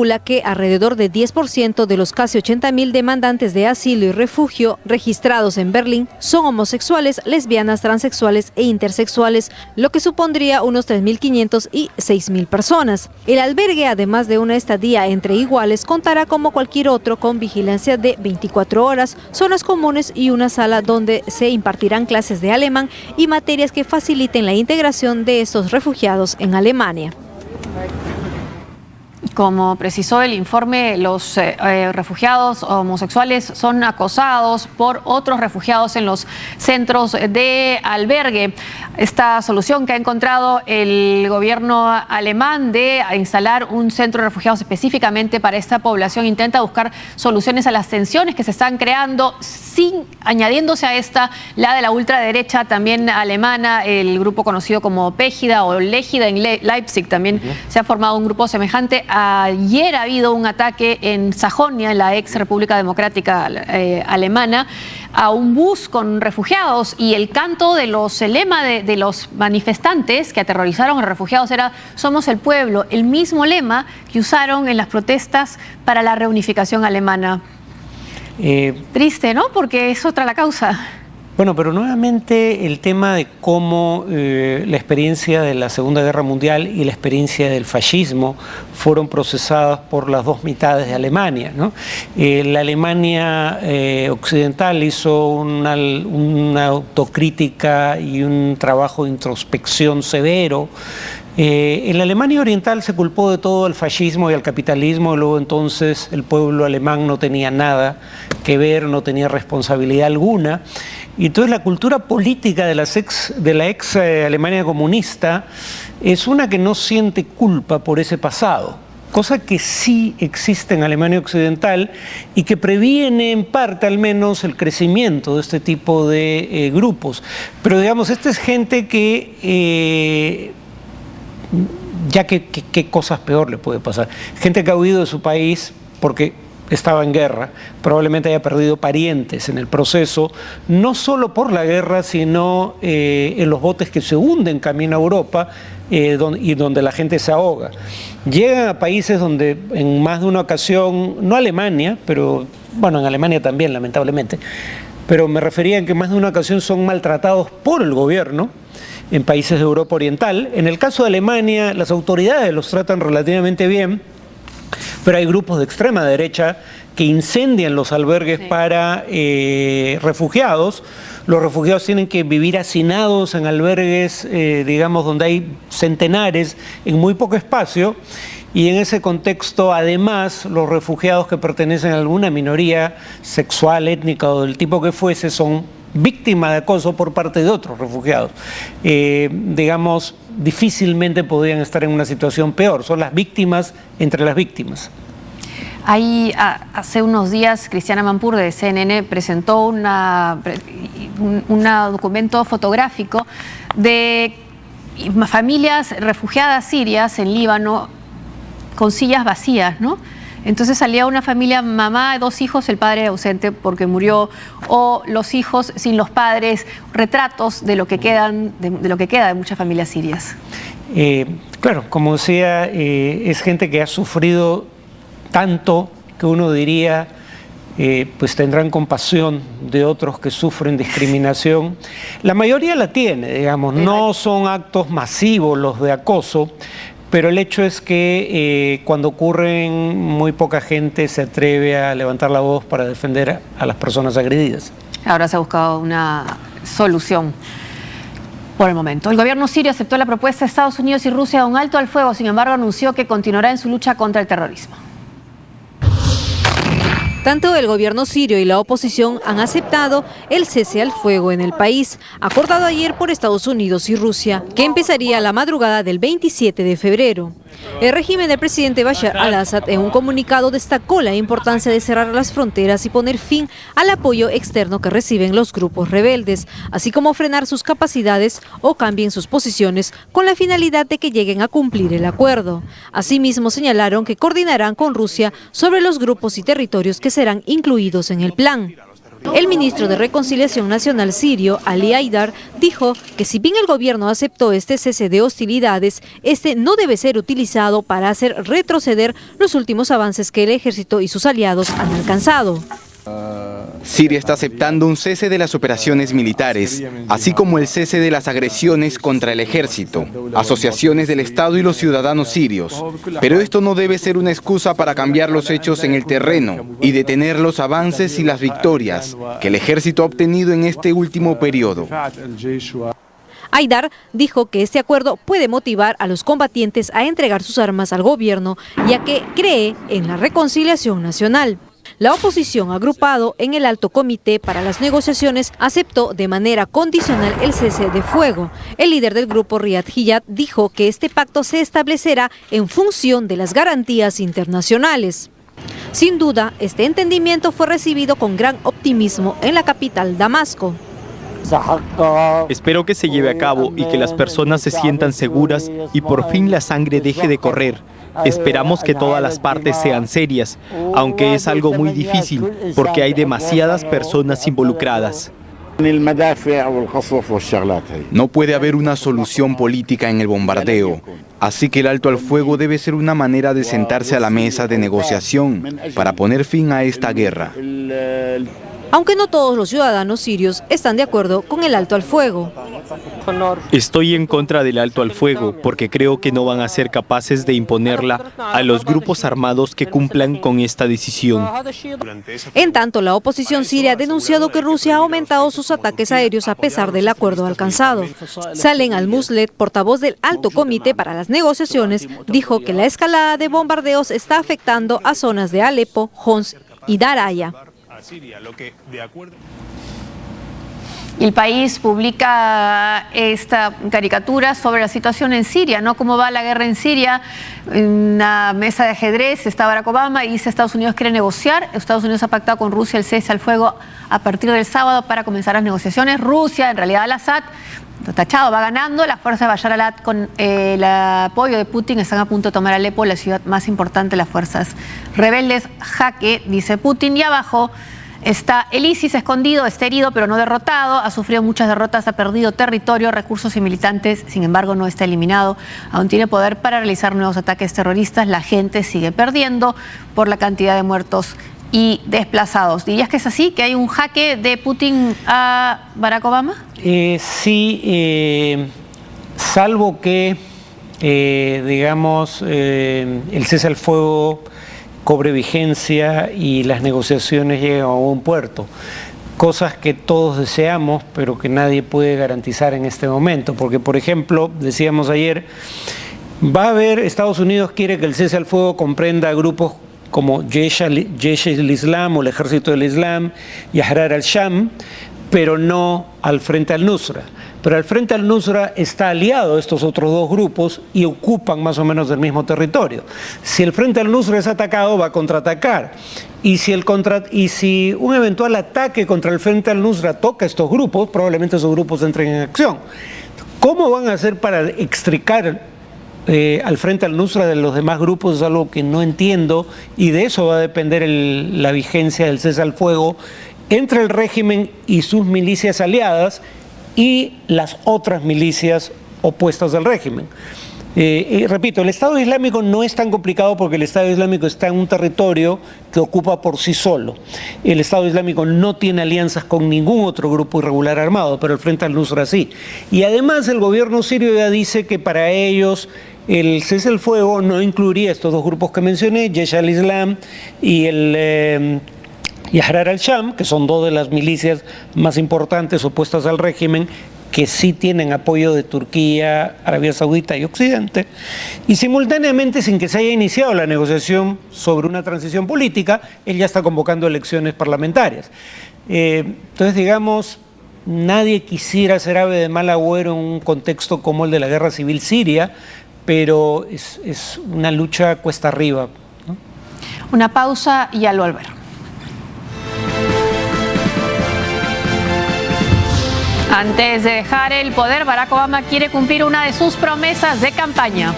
calcula que alrededor de 10% de los casi 80.000 demandantes de asilo y refugio registrados en Berlín son homosexuales, lesbianas, transexuales e intersexuales, lo que supondría unos 3.500 y 6.000 personas. El albergue, además de una estadía entre iguales, contará como cualquier otro con vigilancia de 24 horas, zonas comunes y una sala donde se impartirán clases de alemán y materias que faciliten la integración de estos refugiados en Alemania. Como precisó el informe, los refugiados homosexuales son acosados por otros refugiados en los centros de albergue. Esta solución que ha encontrado el gobierno alemán de instalar un centro de refugiados específicamente para esta población intenta buscar soluciones a las tensiones que se están creando, añadiéndose a esta la de la ultraderecha también alemana, el grupo conocido como Pegida o Legida en Leipzig. También se ha formado un grupo semejante. Ayer ha habido un ataque en Sajonia, en la ex República Democrática Alemana, a un bus con refugiados, y el canto de el lema de los manifestantes que aterrorizaron a los refugiados era "Somos el pueblo", el mismo lema que usaron en las protestas para la reunificación alemana. Triste, ¿no? Porque es otra la causa. Bueno, pero nuevamente el tema de cómo la experiencia de la Segunda Guerra Mundial y la experiencia del fascismo fueron procesadas por las dos mitades de Alemania, ¿no? La Alemania occidental hizo una autocrítica y un trabajo de introspección severo. En la Alemania oriental se culpó de todo al fascismo y al capitalismo, y luego entonces el pueblo alemán no tenía nada que ver, no tenía responsabilidad alguna. Y entonces la cultura política de la ex Alemania comunista es una que no siente culpa por ese pasado, cosa que sí existe en Alemania occidental y que previene en parte al menos el crecimiento de este tipo de grupos. Pero digamos, esta es gente que ya que qué cosas peor le puede pasar. Gente que ha huido de su país porque estaba en guerra, probablemente haya perdido parientes en el proceso, no solo por la guerra, sino en los botes que se hunden camino a Europa y donde la gente se ahoga. Llegan a países donde en más de una ocasión, no Alemania, pero bueno, en Alemania también lamentablemente, pero me refería en que más de una ocasión son maltratados por el gobierno, en países de Europa Oriental. En el caso de Alemania, las autoridades los tratan relativamente bien, pero hay grupos de extrema derecha que incendian los albergues para refugiados. Los refugiados tienen que vivir hacinados en albergues, digamos, donde hay centenares en muy poco espacio. Y en ese contexto, además, los refugiados que pertenecen a alguna minoría sexual, étnica o del tipo que fuese, son víctimas de acoso por parte de otros refugiados. Digamos, difícilmente podrían estar en una situación peor. Son las víctimas entre las víctimas. Ahí, hace unos días, Cristiana Mampur de CNN presentó un documento fotográfico de familias refugiadas sirias en Líbano con sillas vacías, ¿no? Entonces salía una familia, mamá, 2 hijos, el padre ausente porque murió, o los hijos sin los padres, retratos de lo que queda de muchas familias sirias. Claro, como decía, es gente que ha sufrido tanto que uno diría, pues tendrán compasión de otros que sufren discriminación. La mayoría la tiene, digamos, no son actos masivos los de acoso, pero el hecho es que cuando ocurren, muy poca gente se atreve a levantar la voz para defender a las personas agredidas. Ahora se ha buscado una solución por el momento. El gobierno sirio aceptó la propuesta de Estados Unidos y Rusia de un alto al fuego, sin embargo anunció que continuará en su lucha contra el terrorismo. Tanto el gobierno sirio y la oposición han aceptado el cese al fuego en el país, acordado ayer por Estados Unidos y Rusia, que empezaría la madrugada del 27 de febrero. El régimen del presidente Bashar al-Assad en un comunicado destacó la importancia de cerrar las fronteras y poner fin al apoyo externo que reciben los grupos rebeldes, así como frenar sus capacidades o cambien sus posiciones con la finalidad de que lleguen a cumplir el acuerdo. Asimismo señalaron que coordinarán con Rusia sobre los grupos y territorios que serán incluidos en el plan. El ministro de Reconciliación Nacional sirio, Ali Haidar, dijo que si bien el gobierno aceptó este cese de hostilidades, este no debe ser utilizado para hacer retroceder los últimos avances que el ejército y sus aliados han alcanzado. Siria está aceptando un cese de las operaciones militares, así como el cese de las agresiones contra el ejército, asociaciones del Estado y los ciudadanos sirios. Pero esto no debe ser una excusa para cambiar los hechos en el terreno y detener los avances y las victorias que el ejército ha obtenido en este último periodo. Haidar dijo que este acuerdo puede motivar a los combatientes a entregar sus armas al gobierno, ya que cree en la reconciliación nacional. La oposición, agrupado en el Alto Comité para las Negociaciones, aceptó de manera condicional el cese de fuego. El líder del grupo, Riyad Hiyad, dijo que este pacto se establecerá en función de las garantías internacionales. Sin duda, este entendimiento fue recibido con gran optimismo en la capital, Damasco. Espero que se lleve a cabo y que las personas se sientan seguras y por fin la sangre deje de correr. Esperamos que todas las partes sean serias, aunque es algo muy difícil porque hay demasiadas personas involucradas. No puede haber una solución política en el bombardeo, así que el alto al fuego debe ser una manera de sentarse a la mesa de negociación para poner fin a esta guerra. Aunque no todos los ciudadanos sirios están de acuerdo con el alto al fuego. Estoy en contra del alto al fuego porque creo que no van a ser capaces de imponerla a los grupos armados que cumplan con esta decisión. En tanto, la oposición siria ha denunciado que Rusia ha aumentado sus ataques aéreos a pesar del acuerdo alcanzado. Salem al-Muslet, portavoz del Alto Comité para las Negociaciones, dijo que la escalada de bombardeos está afectando a zonas de Alepo, Homs y Daraya. El país publica esta caricatura sobre la situación en Siria, ¿no? Cómo va la guerra en Siria. En una mesa de ajedrez está Barack Obama y dice Estados Unidos quiere negociar. Estados Unidos ha pactado con Rusia el cese al fuego a partir del sábado para comenzar las negociaciones. Rusia, en realidad al-Assad, tachado, va ganando. Las fuerzas de Bashar al-Assad, con el apoyo de Putin, están a punto de tomar Alepo, la ciudad más importante de las fuerzas rebeldes. Jaque, dice Putin, y abajo está el ISIS escondido, está herido pero no derrotado, ha sufrido muchas derrotas, ha perdido territorio, recursos y militantes, sin embargo no está eliminado, aún tiene poder para realizar nuevos ataques terroristas, la gente sigue perdiendo por la cantidad de muertos y desplazados. ¿Dirías que es así, que hay un jaque de Putin a Barack Obama? Sí, salvo que, digamos, el cese al fuego cobre vigencia y las negociaciones lleguen a un puerto. Cosas que todos deseamos, pero que nadie puede garantizar en este momento. Porque, por ejemplo, decíamos ayer, va a haber, Estados Unidos quiere que el cese al fuego comprenda grupos como Jaish al-Islam o el Ejército del Islam y Ahrar al-Sham, pero no al Frente al-Nusra. Pero al Frente al-Nusra está aliado a estos otros dos grupos y ocupan más o menos el mismo territorio. Si el Frente al-Nusra es atacado, va a contraatacar. Y si un eventual ataque contra el Frente al-Nusra toca a estos grupos, probablemente esos grupos entren en acción. ¿Cómo van a hacer para extricar al Frente al-Nusra de los demás grupos? Es algo que no entiendo, y de eso va a depender la vigencia del cese al fuego entre el régimen y sus milicias aliadas y las otras milicias opuestas al régimen. Repito, el Estado Islámico no es tan complicado porque el Estado Islámico está en un territorio que ocupa por sí solo. El Estado Islámico no tiene alianzas con ningún otro grupo irregular armado, pero el Frente al-Nusra sí. Y además el gobierno sirio ya dice que para ellos el cese al fuego no incluiría estos dos grupos que mencioné, Jaish al-Islam y Ahrar al-Sham, que son dos de las milicias más importantes opuestas al régimen, que sí tienen apoyo de Turquía, Arabia Saudita y Occidente, y simultáneamente, sin que se haya iniciado la negociación sobre una transición política, él ya está convocando elecciones parlamentarias. Entonces, digamos, nadie quisiera ser ave de mal agüero en un contexto como el de la guerra civil siria, pero es una lucha cuesta arriba, ¿no? Una pausa y al volver. Antes de dejar el poder, Barack Obama quiere cumplir una de sus promesas de campaña.